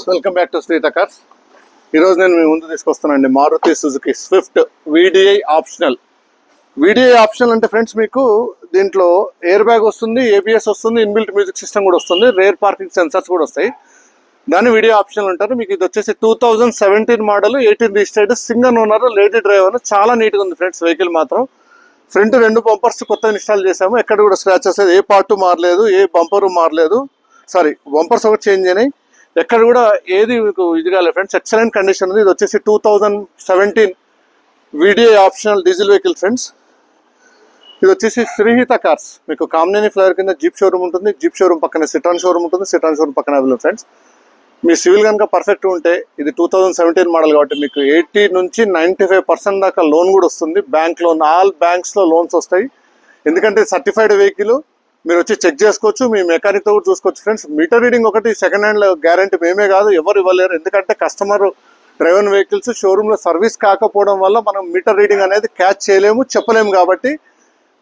Welcome back to Sritha cars. ఈరోజు నేను మీ ముందు తీసుకొస్తానండి Maruti Suzuki Swift VDI optional. VDI optional అంటే ఫ్రెండ్స్ మీకు దీంట్లో ఎయిర్ బ్యాగ్ వస్తుంది, ఏబిఎస్ వస్తుంది, ఇన్బిల్ట్ మ్యూజిక్ సిస్టమ్ కూడా వస్తుంది, రేర్ పార్కింగ్ సెన్సర్స్ కూడా వస్తాయి. దాన్ని వీడియో ఆప్షనల్ అంటారు. మీకు ఇది వచ్చేసి 2017 model, 18 registered, single owner, lady driver. చాలా నీట్గా ఉంది ఫ్రెండ్స్. వెహికల్ మాత్రం ఫ్రంట్ 2 బంపర్స్ కొత్తగా ఇన్స్టాల్ చేసాము. ఎక్కడ కూడా స్క్రాచెస్, ఏ పార్ట్ మారలేదు, ఏ బంపరు మారలేదు. సారీ, బంపర్స్ ఒకటి చేంజ్ అయినాయి. ఎక్కడ కూడా ఏది మీకు ఇది కాలేదు ఫ్రెండ్స్. ఎక్సలెంట్ కండిషన్ ఉంది. ఇది వచ్చేసి 2017 VDI optional diesel vehicle friends. ఇది వచ్చేసి శ్రీహిత కార్స్. మీకు కామినేని ఫ్లైవర్ కింద జీప్ షోరూమ్ ఉంటుంది. జీప్ షోరూమ్ పక్కన సిట్రాన్ షోరూమ్ ఉంటుంది. సిట్రాన్ షోరూమ్ పక్కన అవైలబుల్ ఫ్రెండ్స్. మీ సివిల్ కనుక పర్ఫెక్ట్ ఉంటే, ఇది 2017 మోడల్ కాబట్టి మీకు 80 నుంచి 95% దాకా లోన్ కూడా వస్తుంది. బ్యాంక్ లోన్, ఆల్ బ్యాంక్స్లో లోన్స్ వస్తాయి. ఎందుకంటే సర్టిఫైడ్ వెహికల్ మీరు వచ్చి చెక్ చేసుకోవచ్చు, మీ మెకానిక్తో కూడా చూసుకోవచ్చు ఫ్రెండ్స్. మీటర్ రీడింగ్ ఒకటి సెకండ్ హ్యాండ్ గ్యారంటీ మేమే కాదు, ఎవరు ఇవ్వలేరు. ఎందుకంటే కస్టమర్ డ్రైవర్ వెహికల్స్ షోరూంలో సర్వీస్ కాకపోవడం వల్ల మనం మీటర్ రీడింగ్ అనేది క్యాచ్ చేయలేము, చెప్పలేము. కాబట్టి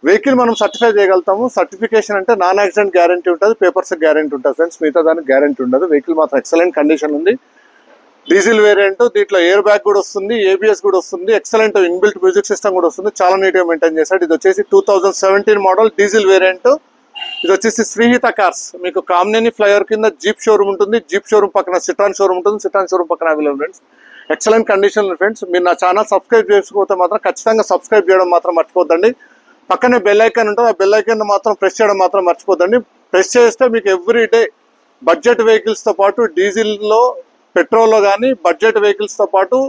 వెహికల్ మనం సర్టిఫై చేయగలుగుతాము. సర్టిఫికేషన్ అంటే నాన్ యాక్సిడెంట్ గ్యారంటీ ఉంటుంది, పేపర్స్ గ్యారంటీ ఉంటుంది ఫ్రెండ్స్. మిగతా దానికి గ్యారంటీ ఉండదు. వెహికల్ మాత్రం ఎక్సలెంట్ కండిషన్ ఉంది. డీజిల్ వేరియంట్, దీంట్లో ఎయిర్ బ్యాగ్ కూడా వస్తుంది, ఏబిఎస్ కూడా వస్తుంది, ఎక్సలెంట్ ఇన్బిల్ట్ మ్యూజిక్ సిస్టమ్ కూడా వస్తుంది. చాలా నీట్గా మెయింటైన్ చేశాడు. ఇది వచ్చేసి 2017 మోడల్ డీజిల్ వేరియంట్. ఇది వచ్చేసి శ్రీహిత కార్స్. మీకు కామినేని ఫ్లైవర్ కింద జీప్ షోరూమ్ ఉంటుంది. జీప్ షోరూమ్ పక్కన సిట్రాన్ షోరూమ్ ఉంటుంది. సిట్రాన్ షోరూమ్ పక్కన available friends. Excellent condition friends. మీరు నా ఛానల్ సబ్స్క్రైబ్ చేసుకోకపోతే మాత్రం ఖచ్చితంగా సబ్స్క్రైబ్ చేయడం మాత్రం మర్చిపోద్దండి. పక్కనే బెల్ ఐకాన్ ఉంటుంది. ఆ బెల్ ఐకాన్ మాత్రం ప్రెస్ చేయడం మాత్రం మర్చిపోద్దండి. ప్రెస్ చేస్తే మీకు ఎవ్రీడే బడ్జెట్ వెహికల్స్తో పాటు డీజిల్లో, పెట్రోల్లో కానీ బడ్జెట్ వెహికల్స్తో పాటు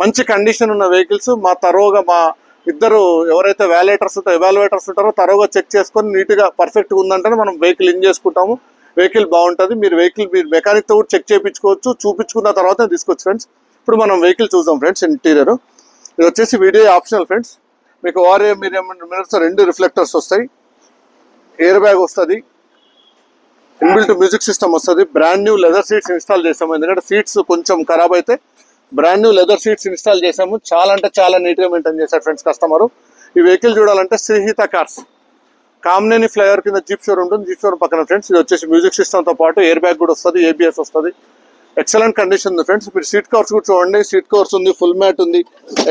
మంచి కండిషన్ ఉన్న వెహికల్స్ మా ఇద్దరు ఎవరైతే ఎవాల్యుయేటర్స్ ఉంటారో తరోగా చెక్ చేసుకొని నీట్గా పర్ఫెక్ట్గా ఉందంటే మనం వెహికల్ ఇన్ చేసుకుంటాము. వెహికల్ బాగుంటుంది. మీరు మెకానిక్తో కూడా చెక్ చేయించుకోవచ్చు. చూపించుకున్న తర్వాత తీసుకోవచ్చు ఫ్రెండ్స్. ఇప్పుడు మనం వెహికల్ చూద్దాం ఫ్రెండ్స్. ఇంటీరియర్ ఇది వచ్చేసి వీడియో ఆప్షనల్ ఫ్రెండ్స్. మీకు మిర్రర్స్ 2 రిఫ్లెక్టర్స్ వస్తాయి, ఎయిర్ బ్యాగ్ వస్తుంది, ఇన్బిల్ట్ మ్యూజిక్ సిస్టమ్ వస్తుంది. Brand new leather seats install చేసాము. ఎందుకంటే సీట్స్ కొంచెం ఖరాబ్ అయితే brand new leather seats install చేసాము. చాలా అంటే చాలా నీట్గా మెయింటైన్ చేశారు ఫ్రెండ్స్ కస్టమరు. ఈ వెహికల్ చూడాలంటే శ్రీహిత కార్స్, కామినేని ఫ్లైవర్ కింద జీప్ షోరూమ్ ఉంటుంది. జీప్ షోరూమ్ పక్కన ఫ్రెండ్స్. ఇది వచ్చేసి మ్యూజిక్ సిస్టమ్తో పాటు ఎయిర్ బ్యాగ్ కూడా వస్తుంది, ఏబిఎస్ వస్తుంది. ఎక్సలెంట్ కండిషన్ ఉంది ఫ్రెండ్స్. మీరు సీట్ కవర్స్ కూడా చూడండి. సీట్ కవర్స్ ఉంది, ఫుల్ మ్యాట్ ఉంది.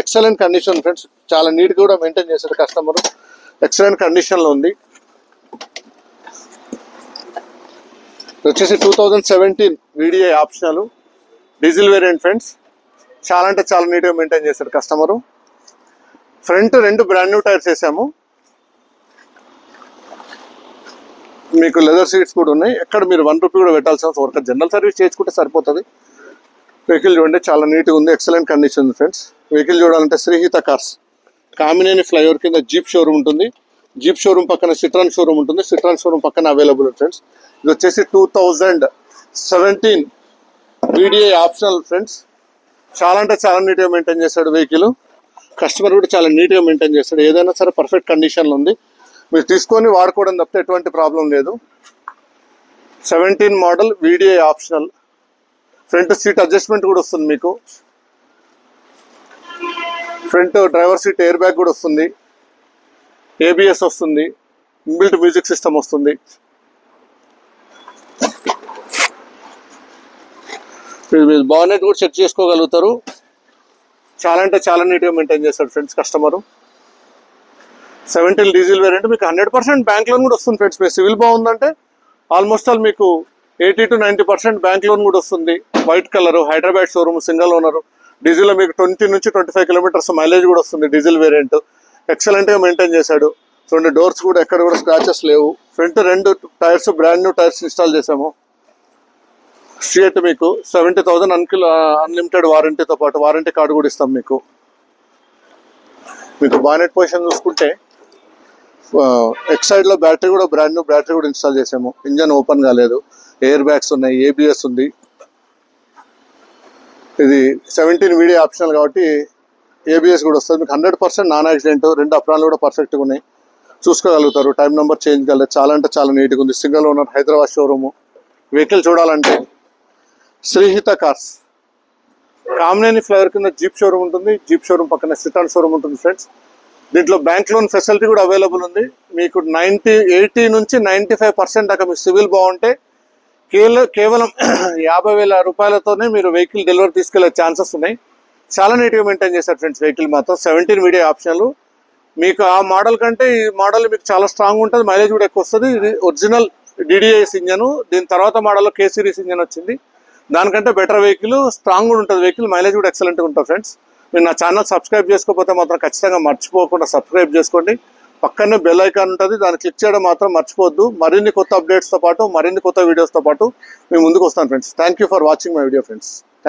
Excellent condition friends. చాలా నీట్గా కూడా మెయింటైన్ చేశారు కస్టమర్. ఎక్సలెంట్ కండిషన్లో ఉంది. వచ్చేసి 2017 VDI optional diesel variant friends. చాలా అంటే చాలా నీట్గా మెయింటైన్ చేశారు customer. Front 2 brand new tyres వేసాము. మీకు లెదర్ సీట్స్ కూడా ఉన్నాయి. ఎక్కడ మీరు 1 రూపీ కూడా పెట్టాల్సిన వర్క్, జనరల్ సర్వీస్ చేసుకుంటే సరిపోతుంది. వెహికల్ చూడండి, చాలా నీట్గా ఉంది. ఎక్సలెంట్ కండిషన్ ఉంది ఫ్రెండ్స్. వెహికల్ చూడాలంటే శ్రీహిత కార్స్, కామినేని ఫ్లైఓవర్ కింద జీప్ షోరూమ్ ఉంటుంది. జీప్ షోరూమ్ పక్కన సిట్రాన్ షోరూమ్ ఉంటుంది. సిట్రాన్ షోరూమ్ పక్కన అవైలబుల్ ఫ్రెండ్స్. ఇది వచ్చేసి 2017 వీడిఐ ఆప్షనల్ ఫ్రెండ్స్. చాలా అంటే చాలా నీట్గా మెయింటైన్ చేస్తాడు వెహికల్. కస్టమర్ కూడా చాలా నీట్గా మెయింటైన్ చేస్తాడు. ఏదైనా సరే పర్ఫెక్ట్ కండిషన్లో ఉంది. మీరు తీసుకొని వాడుకోవడం తప్పితే ఎటువంటి ప్రాబ్లం లేదు. 17 model VDI optional. Front seat adjustment కూడా వస్తుంది మీకు. Front driver seat air bag కూడా వస్తుంది, ఏబిఎస్ వస్తుంది, ఇన్బిల్ట్ మ్యూజిక్ సిస్టమ్ వస్తుంది. మీరు బానెట్ కూడా చెక్ చేసుకోగలుగుతారు. చాలా అంటే చాలా నీట్గా మెయింటైన్ చేస్తాడు ఫ్రెండ్స్ కస్టమరు. 17 diesel variant. మీకు 100% బ్యాంక్ లోన్ కూడా వస్తుంది ఫ్రెండ్స్. మీ సివిల్ బాగుందంటే ఆల్మోస్ట్ ఆల్ మీకు 80 to 90% బ్యాంక్ లోన్ కూడా వస్తుంది. White colour, Hyderabad showroom, single owner. డీజిల్లో మీకు 20 నుంచి 25 కిలోమీటర్స్ మైలేజ్ కూడా వస్తుంది డీజిల్ వేరియంట్. ఎక్సలెంట్గా మెయింటైన్ చేశాడు. చూడండి, డోర్స్ కూడా ఎక్కడ కూడా స్క్రాచెస్ లేవు. Front 2 tyres brand new tyres install చేసాము. షీట్ మీకు 70,000 అన్లిమిటెడ్ వారంటీతో పాటు వారంటీ కార్డు కూడా ఇస్తాం మీకు. బానెట్ పొజిషన్ చూసుకుంటే ఎక్సైడ్లో బ్యాటరీ కూడా బ్రాండ్ న్యూ బ్యాటరీ కూడా ఇన్స్టాల్ చేసాము. ఇంజన్ ఓపెన్ కాలేదు. ఎయిర్ బ్యాగ్స్ ఉన్నాయి, ఏబిఎస్ ఉంది. ఇది 17 వీడియో ఆప్షనల్ కాబట్టి ఏబిఎస్ కూడా వస్తుంది. మీకు 100% నాన్ యాక్సిడెంట్. 2 అప్రాన్లు కూడా పర్ఫెక్ట్గా ఉన్నాయి, చూసుకోగలుగుతారు. టైం నెంబర్ చేంజ్ కాలేదు. చాలా అంటే చాలా నీట్గా ఉంది. Single owner, Hyderabad showroom. Vehicle చూడాలంటే శ్రీహిత కార్స్, కామినేని ఫ్లైవర్ కింద జీప్ షోరూమ్ ఉంటుంది. జీప్ షోరూమ్ పక్కన సిట్రాన్ షోరూమ్ ఉంటుంది ఫ్రెండ్స్. దీంట్లో బ్యాంక్ లోన్ ఫెసిలిటీ కూడా అవైలబుల్ ఉంది. మీకు 80 నుంచి 95% దాకా మీ సివిల్ బాగుంటే కేవలం 50,000 రూపాయలతోనే మీరు వెహికల్ డెలివరీ తీసుకెళ్లే ఛాన్సెస్ ఉన్నాయి. చాలా నీట్గా మెయింటైన్ చేశారు ఫ్రెండ్స్ వెహికల్ మాత్రం. 17 వీడియో ఆప్షన్లు మీకు ఆ మోడల్ కంటే ఈ మోడల్ మీకు చాలా స్ట్రాంగ్ ఉంటుంది, మైలేజ్ కూడా ఎక్కువ వస్తుంది. ఇది ఒరిజినల్ డిడిఐఎస్ ఇంజన్. దీని తర్వాత మోడల్లో K సిరీస్ ఇంజన్ వచ్చింది. దానికంటే బెటర్ వెహికల్, స్ట్రాంగ్ కూడా ఉంటుంది వెహికల్, మైలేజ్ కూడా ఎక్సలెంట్గా ఉంటుంది ఫ్రెండ్స్. మీరు నా ఛానల్ సబ్స్క్రైబ్ చేసుకోకపోతే మాత్రం ఖచ్చితంగా మర్చిపోకుండా సబ్స్క్రైబ్ చేసుకోండి. పక్కనే బెల్ ఐకాన్ ఉంటుంది, దాన్ని క్లిక్ చేయడం మాత్రం మర్చిపోవద్దు. మరిన్ని కొత్త అప్డేట్స్తో పాటు మరిన్ని కొత్త వీడియోస్తో పాటు మేము ముందుకు వస్తాను friends. Thank you for watching my video friends.